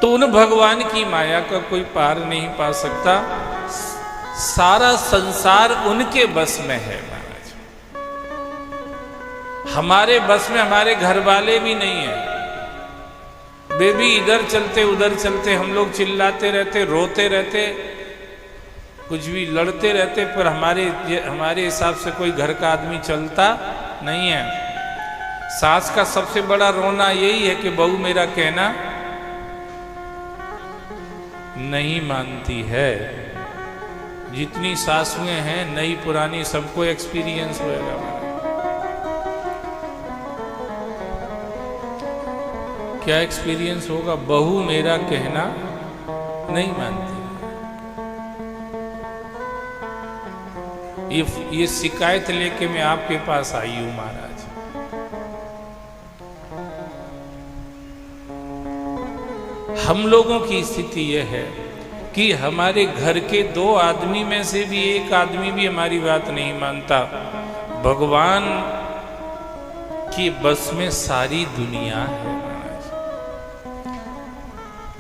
तो उन भगवान की माया का कोई पार नहीं पा सकता। सारा संसार उनके बस में है महाराज। हमारे बस में हमारे घर वाले भी नहीं है। वे भी इधर चलते उधर चलते, हम लोग चिल्लाते रहते, रोते रहते, कुछ भी लड़ते रहते, पर हमारे हिसाब से कोई घर का आदमी चलता नहीं है। सास का सबसे बड़ा रोना यही है कि बहू मेरा कहना नहीं मानती है। जितनी सासुएं हैं नई पुरानी सबको एक्सपीरियंस होएगा। क्या एक्सपीरियंस होगा? बहू मेरा कहना नहीं मानती। ये शिकायत लेके मैं आपके पास आई हूं महाराज। हम लोगों की स्थिति यह है कि हमारे घर के 2 आदमी में से भी एक आदमी भी हमारी बात नहीं मानता। भगवान की बस में सारी दुनिया है।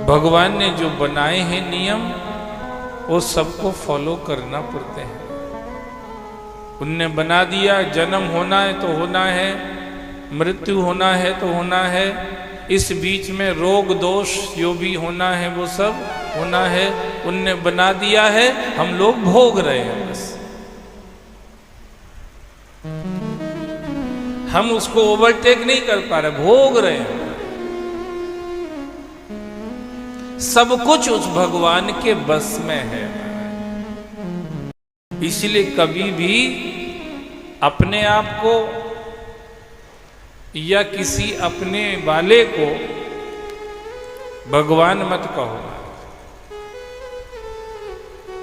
भगवान ने जो बनाए हैं नियम, वो सबको फॉलो करना पड़ते हैं। उनने बना दिया, जन्म होना है तो होना है, मृत्यु होना है तो होना है, इस बीच में रोग दोष जो भी होना है वो सब होना है। उनने बना दिया है, हम लोग भोग रहे हैं बस। हम उसको ओवरटेक नहीं कर पा रहे, भोग रहे हैं। सब कुछ उस भगवान के बस में है। इसलिए कभी भी अपने आप को या किसी अपने वाले को भगवान मत कहो।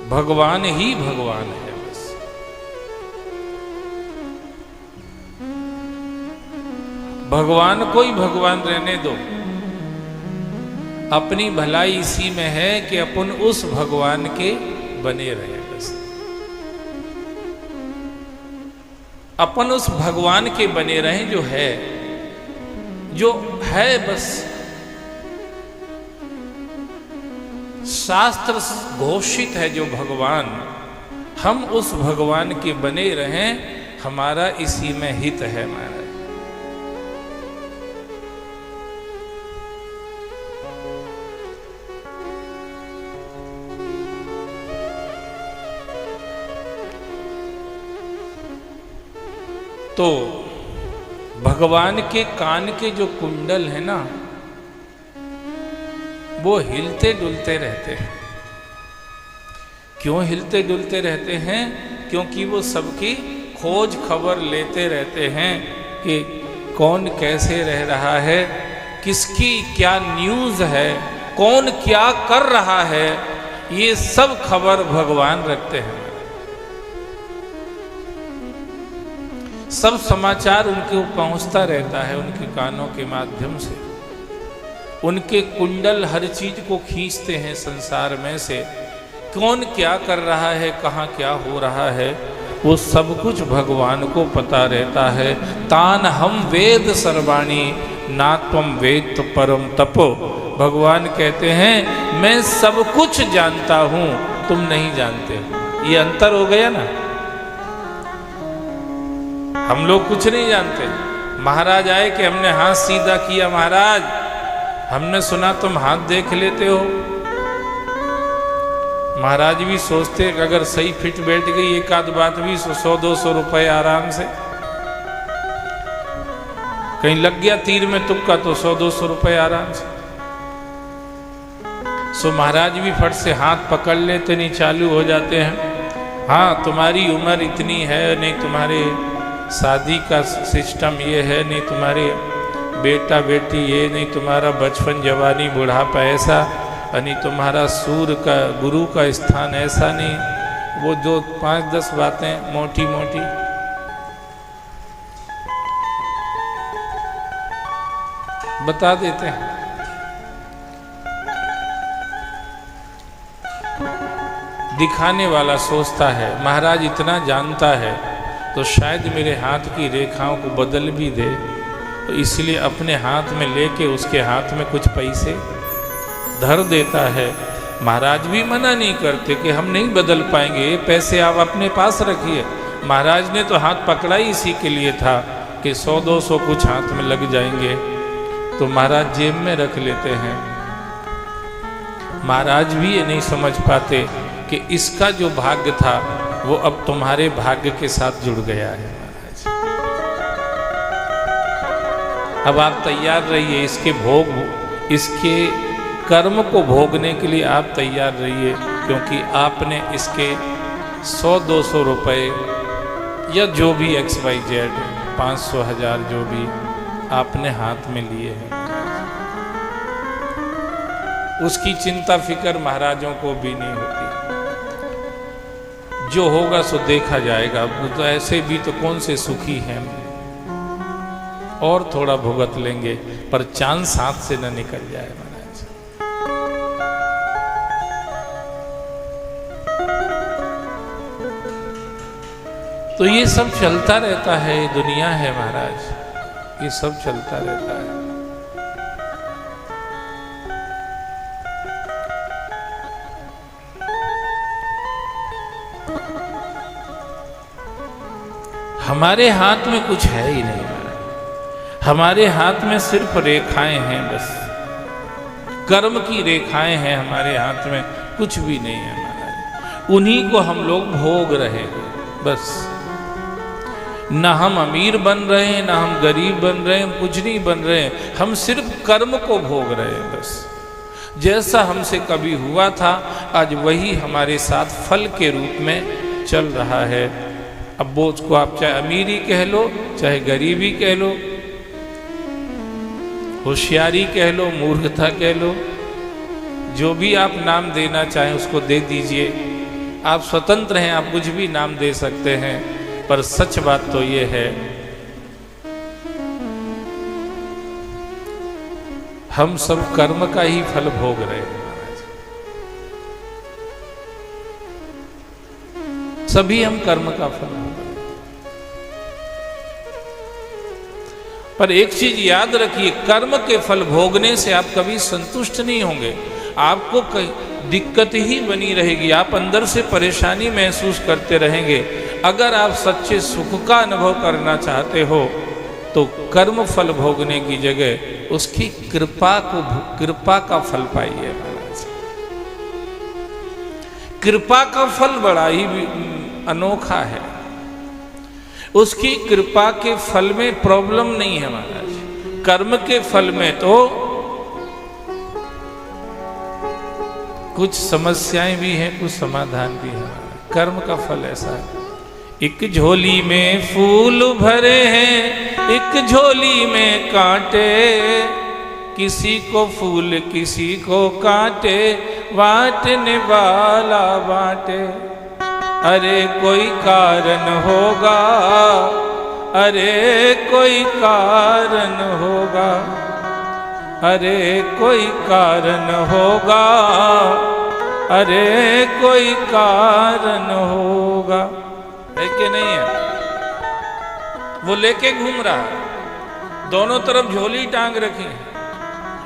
भगवान ही भगवान है बस। भगवान को ही भगवान रहने दो। अपनी भलाई इसी में है कि अपन उस भगवान के बने रहे बस। अपन उस भगवान के बने रहें जो है बस। शास्त्र घोषित है जो भगवान, हम उस भगवान के बने रहें, हमारा इसी में हित है महाराज। तो भगवान के कान के जो कुंडल है ना, वो हिलते डुलते रहते हैं। क्यों हिलते डुलते रहते हैं? क्योंकि वो सबकी खोज खबर लेते रहते हैं कि कौन कैसे रह रहा है, किसकी क्या न्यूज़ है, कौन क्या कर रहा है, ये सब खबर भगवान रखते हैं। सब समाचार उनके पहुंचता रहता है उनके कानों के माध्यम से। उनके कुंडल हर चीज को खींचते हैं संसार में से। कौन क्या कर रहा है, कहाँ क्या हो रहा है, वो सब कुछ भगवान को पता रहता है। तान हम वेद सर्वाणी ना त्वम वेद परम तपो। भगवान कहते हैं मैं सब कुछ जानता हूँ, तुम नहीं जानते हो। ये अंतर हो गया ना। हम लोग कुछ नहीं जानते। महाराज आए कि हमने हाथ सीधा किया, महाराज हमने सुना तुम हाथ देख लेते हो। महाराज भी सोचते कि अगर सही फिट बैठ गई एक आध बात भी 100-200 रुपए आराम से। कहीं लग गया तीर में तुक्का तो 100-200 रुपए आराम से। सो महाराज भी फट से हाथ पकड़ लेते, नहीं चालू हो जाते हैं। हाँ तुम्हारी उम्र इतनी है, नहीं तुम्हारे शादी का सिस्टम ये है, नहीं तुम्हारे बेटा बेटी ये, नहीं तुम्हारा बचपन जवानी बुढ़ापा ऐसा, नहीं तुम्हारा सूर्य का गुरु का स्थान ऐसा, नहीं वो जो 5-10 बातें मोटी मोटी। बता देते हैं। दिखाने वाला सोचता है महाराज इतना जानता है तो शायद मेरे हाथ की रेखाओं को बदल भी दे, तो इसलिए अपने हाथ में लेके उसके हाथ में कुछ पैसे धर देता है। महाराज भी मना नहीं करते कि हम नहीं बदल पाएंगे, ये पैसे आप अपने पास रखिए। महाराज ने तो हाथ पकड़ा ही इसी के लिए था कि 100-200 कुछ हाथ में लग जाएंगे, तो महाराज जेब में रख लेते हैं। महाराज भी ये नहीं समझ पाते कि इसका जो भाग्य था वो अब तुम्हारे भाग्य के साथ जुड़ गया है। महाराज अब आप तैयार रहिए, इसके भोग, इसके कर्म को भोगने के लिए आप तैयार रहिए, क्योंकि आपने इसके 100-200 रुपए या जो भी XYZ 500-1000 जो भी आपने हाथ में लिए हैं, उसकी चिंता फिक्र महाराजों को भी नहीं होती। जो होगा सो देखा जाएगा। वो तो ऐसे भी तो कौन से सुखी हैं, और थोड़ा भुगत लेंगे, पर चांस हाथ से न निकल जाए महाराज। तो ये सब चलता रहता है, ये दुनिया है महाराज, ये सब चलता रहता है। हमारे हाथ में कुछ है ही नहीं, हमारे हाथ में सिर्फ रेखाएं हैं, बस कर्म की रेखाएं हैं हमारे हाथ में, कुछ भी नहीं है हमारा। उन्हीं को हम लोग भोग रहे हैं बस। ना हम अमीर बन रहे हैं, ना हम गरीब बन रहे हैं, कुछ नहीं बन रहे हैं, हम सिर्फ कर्म को भोग रहे हैं बस। जैसा हमसे कभी हुआ था, आज वही हमारे साथ फल के रूप में चल रहा है। अब वो उसको आप चाहे अमीरी कह लो, चाहे गरीबी कह लो, होशियारी कह लो, मूर्खता कह लो, जो भी आप नाम देना चाहें उसको दे दीजिए। आप स्वतंत्र हैं, आप कुछ भी नाम दे सकते हैं, पर सच बात तो ये है, हम सब कर्म का ही फल भोग रहे हैं महाराज। सभी हम कर्म का फल भोग रहे हैं। पर एक चीज याद रखिए, कर्म के फल भोगने से आप कभी संतुष्ट नहीं होंगे, आपको दिक्कत ही बनी रहेगी, आप अंदर से परेशानी महसूस करते रहेंगे। अगर आप सच्चे सुख का अनुभव करना चाहते हो तो कर्म फल भोगने की जगह उसकी कृपा का फल पाइए महाराज। कृपा का फल बड़ा ही अनोखा है। उसकी कृपा के फल में प्रॉब्लम नहीं है महाराज। कर्म के फल में तो कुछ समस्याएं भी हैं, कुछ समाधान भी है। कर्म का फल ऐसा है, एक झोली में फूल भरे हैं, एक झोली में कांटे, किसी को फूल किसी को कांटे, बांटने वाला बांटे। अरे कोई कारण होगा, अरे कोई कारण होगा, अरे कोई कारण होगा, अरे कोई कारण होगा। है कि नहीं है? वो लेके घूम रहा है, दोनों तरफ झोली टांग रखी है,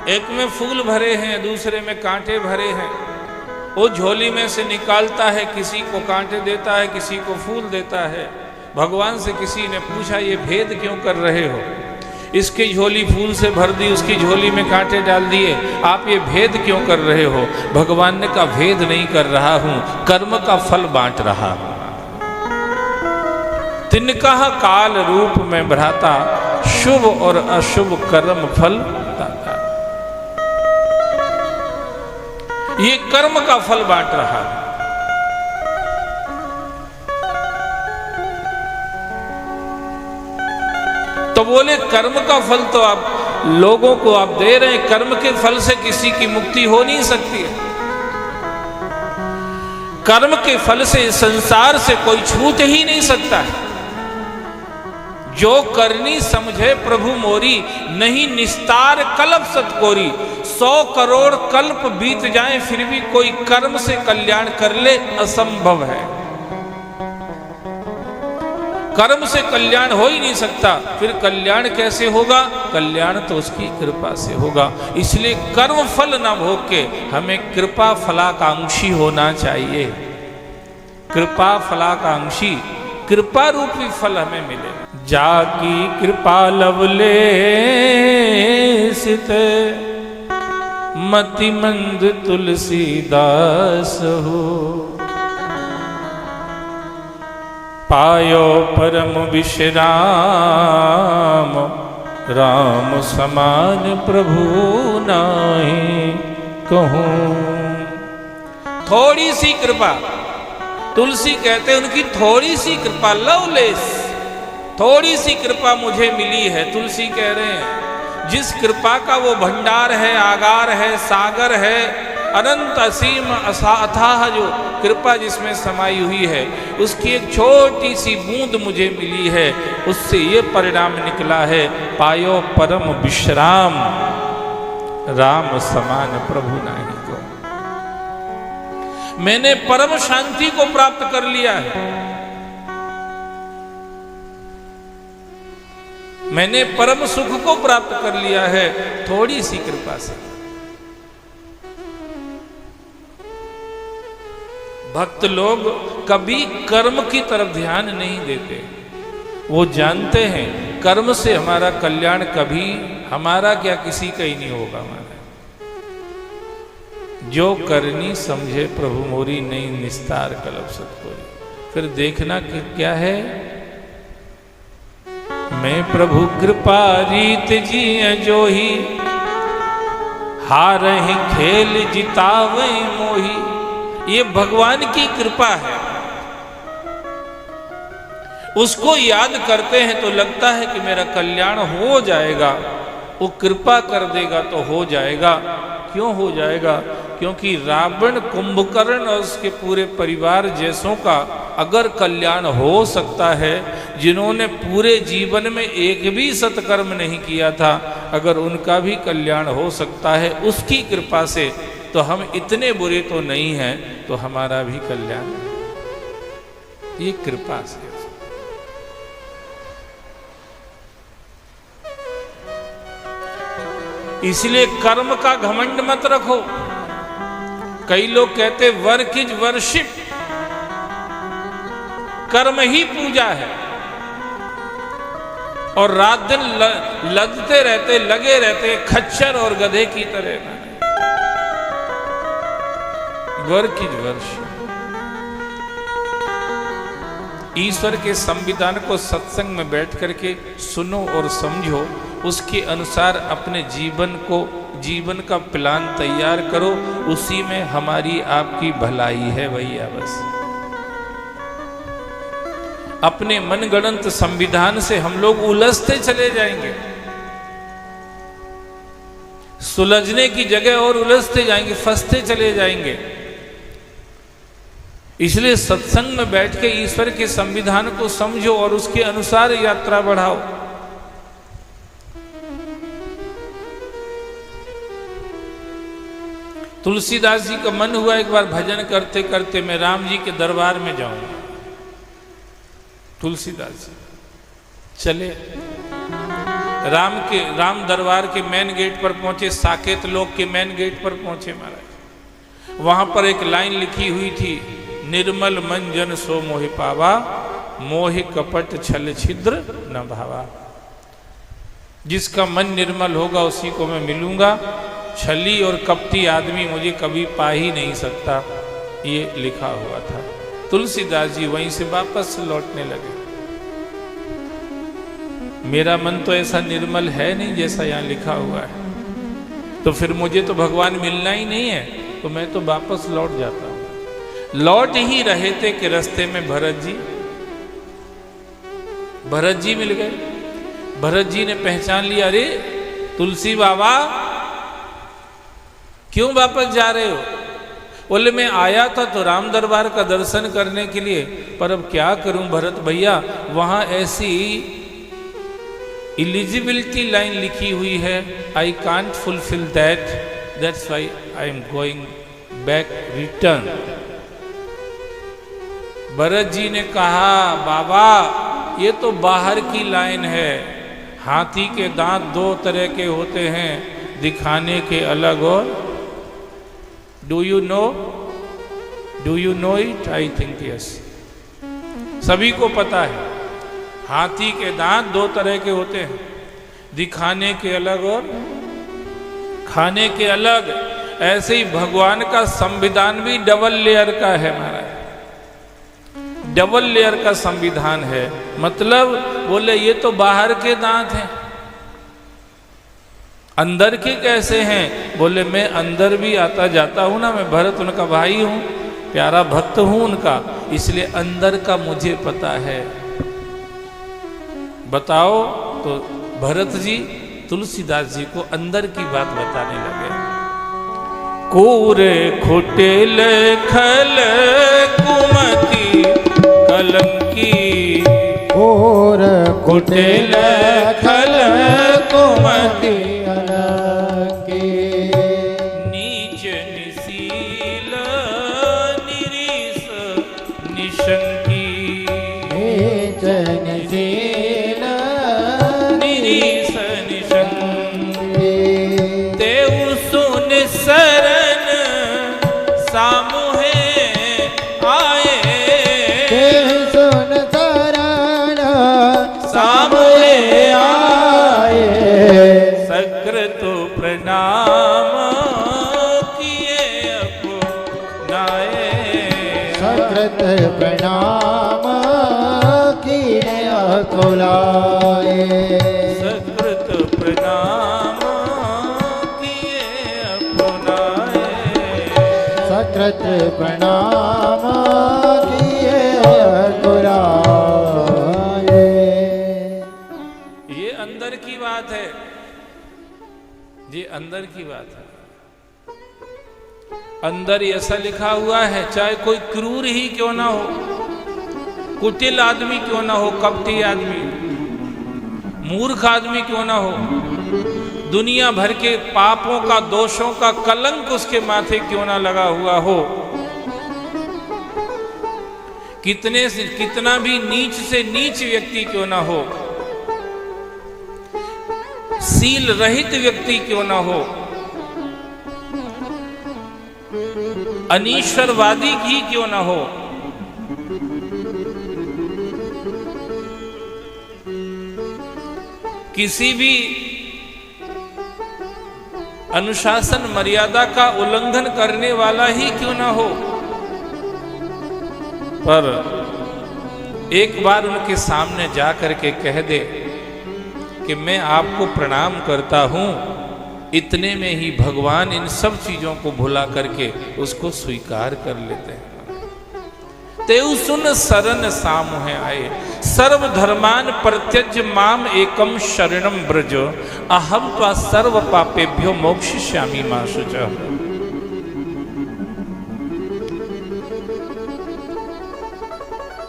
एक में फूल भरे हैं, दूसरे में कांटे भरे हैं। वो झोली में से निकालता है, किसी को कांटे देता है, किसी को फूल देता है। भगवान से किसी ने पूछा, ये भेद क्यों कर रहे हो? इसकी झोली फूल से भर दी, उसकी झोली में कांटे डाल दिए, आप ये भेद क्यों कर रहे हो? भगवान ने कहा, भेद नहीं कर रहा हूं, कर्म का फल बांट रहा हूं। तिनका काल रूप में भ्राता, शुभ और अशुभ कर्म फल दाता। ये कर्म का फल बांट रहा है। तो बोले कर्म का फल तो आप लोगों को आप दे रहे हैं, कर्म के फल से किसी की मुक्ति हो नहीं सकती है। कर्म के फल से संसार से कोई छूट ही नहीं सकता है। जो करनी समझे प्रभु मोरी, नहीं निस्तार कल्प सतकोरी। 100 करोड़ कल्प बीत जाएं फिर भी कोई कर्म से कल्याण कर ले, असंभव है। कर्म से कल्याण हो ही नहीं सकता, फिर कल्याण कैसे होगा? कल्याण तो उसकी कृपा से होगा। इसलिए कर्म फल न भोग के हमें कृपा फलाकांक्षी होना चाहिए। कृपा फलाकांक्षी, कृपा रूपी फल हमें मिले। जाकी कृपा लवले सित मति मंद तुलसीदास हो, पायो परम विश्राम राम समान प्रभु नाहि कहूं। थोड़ी सी कृपा, तुलसी कहते हैं उनकी थोड़ी सी कृपा, लवलेस, थोड़ी सी कृपा मुझे मिली है। तुलसी कह रहे हैं जिस कृपा का वो भंडार है, आगार है, सागर है, अनंत असीम अथाह जो कृपा जिसमें समाई हुई है, उसकी एक छोटी सी बूंद मुझे मिली है। उससे ये परिणाम निकला है, पायो परम विश्राम राम समान प्रभु नाहि को। मैंने परम शांति को प्राप्त कर लिया है, मैंने परम सुख को प्राप्त कर लिया है थोड़ी सी कृपा से। भक्त लोग कभी कर्म की तरफ ध्यान नहीं देते। वो जानते हैं कर्म से हमारा कल्याण कभी हमारा क्या किसी का ही नहीं होगा। हमारा जो करनी समझे प्रभु मोरी नहीं निस्तार कलब सतकोरी। फिर देखना कि क्या है, मैं प्रभु कृपा रीत जी जो ही, हारहि खेल जितावे मोही। ये भगवान की कृपा है, उसको याद करते हैं तो लगता है कि मेरा कल्याण हो जाएगा। वो कृपा कर देगा तो हो जाएगा। क्यों हो जाएगा? क्योंकि रावण, कुंभकर्ण और उसके पूरे परिवार जैसों का अगर कल्याण हो सकता है, जिन्होंने पूरे जीवन में एक भी सत्कर्म नहीं किया था, अगर उनका भी कल्याण हो सकता है उसकी कृपा से, तो हम इतने बुरे तो नहीं हैं, तो हमारा भी कल्याण ये कृपा से। इसलिए कर्म का घमंड मत रखो। कई लोग कहते वर्क इज वर्शिप, कर्म ही पूजा है, और रात दिन लगते रहते, लगे रहते खच्चर और गधे की तरह। Work is worship. ईश्वर के संविधान को सत्संग में बैठ करके सुनो और समझो, उसके अनुसार अपने जीवन का प्लान तैयार करो। उसी में हमारी आपकी भलाई है भैया। बस अपने मनगढ़ंत संविधान से हम लोग उलझते चले जाएंगे, सुलझने की जगह और उलझते जाएंगे, फंसते चले जाएंगे। इसलिए सत्संग में बैठ के ईश्वर के संविधान को समझो और उसके अनुसार यात्रा बढ़ाओ। तुलसीदास जी का मन हुआ एक बार भजन करते करते मैं राम जी के दरबार में जाऊंगा। तुलसीदास जी चले, राम दरबार के मेन गेट पर पहुंचे, साकेत लोक के मेन गेट पर पहुंचे महाराज। वहां पर एक लाइन लिखी हुई थी, निर्मल मन जन सो मोहि पावा, मोहि कपट छल छिद्र न भावा। जिसका मन निर्मल होगा उसी को मैं मिलूंगा, छली और कपटी आदमी मुझे कभी पा ही नहीं सकता, ये लिखा हुआ था। तुलसीदास जी वहीं से वापस लौटने लगे। मेरा मन तो ऐसा निर्मल है नहीं जैसा यहाँ लिखा हुआ है, तो फिर मुझे तो भगवान मिलना ही नहीं है, तो मैं तो वापस लौट जाता हूं। लौट ही रहे थे कि रास्ते में भरत जी मिल गए। भरत जी ने पहचान लिया, अरे तुलसी बाबा क्यों वापस जा रहे हो? बोले मैं आया था तो राम दरबार का दर्शन करने के लिए, पर अब क्या करूं भरत भैया, वहां ऐसी एलिजिबिलिटी लाइन लिखी हुई है, I can't fulfil that, that's why I am going back return. Bharat ji ने कहा, बाबा ये तो बाहर की लाइन है। हाथी के दांत दो तरह के होते हैं, दिखाने के अलग और do you know it? I think yes, सभी को पता है। हाथी के दांत दो तरह के होते हैं, दिखाने के अलग और खाने के अलग। ऐसे ही भगवान का संविधान भी डबल लेयर का है महाराज, डबल लेयर का संविधान है। मतलब बोले ये तो बाहर के दांत हैं, अंदर के कैसे हैं? बोले मैं अंदर भी आता जाता हूं ना, मैं भरत उनका भाई हूं, प्यारा भक्त हूं उनका, इसलिए अंदर का मुझे पता है। बताओ तो भरत जी तुलसीदास जी को अंदर की बात बताने लगे। कूरे खुटेल खल कुमति कलंकी, कूर खुटेल खल कुमति कलंकी, नीच निशील निरीस निशंकी, नीच निशील निरीस निशंकी, तेउ सुन शरण सामुहे आए, सुन शरण सामुहे आए, सकृत प्रणाम किए अपनाए, सकृत प्रणाम किए अकुलाए, सकृत प्रणाम किए अपनाए, सकृत प्रणाम किए अकुलाए। ये अंदर की बात है, ये अंदर की बात है। अंदर ऐसा लिखा हुआ है, चाहे कोई क्रूर ही क्यों ना हो, कुटिल आदमी क्यों ना हो, कपटी आदमी, मूर्ख आदमी क्यों ना हो, दुनिया भर के पापों का, दोषों का कलंक उसके माथे क्यों ना लगा हुआ हो, कितना भी नीच से नीच व्यक्ति क्यों ना हो, सील रहित व्यक्ति क्यों ना हो, अनीश्वरवादी ही क्यों ना हो, किसी भी अनुशासन मर्यादा का उल्लंघन करने वाला ही क्यों ना हो, पर एक बार उनके सामने जा करके कह दे कि मैं आपको प्रणाम करता हूं, इतने में ही भगवान इन सब चीजों को भुला करके उसको स्वीकार कर लेते हैं। तेउ सुन शरण सामुहे आए, सर्व धर्मान प्रत्यज माम एकम शरणम ब्रज, अहम त्वा सर्व पापेभ्यो मोक्षयिष्यामि मा शुचः।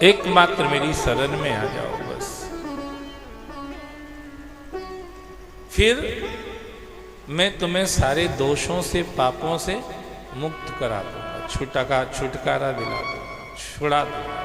एकमात्र मेरी शरण में आ जाओ बस, फिर मैं तुम्हें सारे दोषों से, पापों से मुक्त करा दूंगा, छुटकारा दिला दूंगा, छुड़ा दूंगा।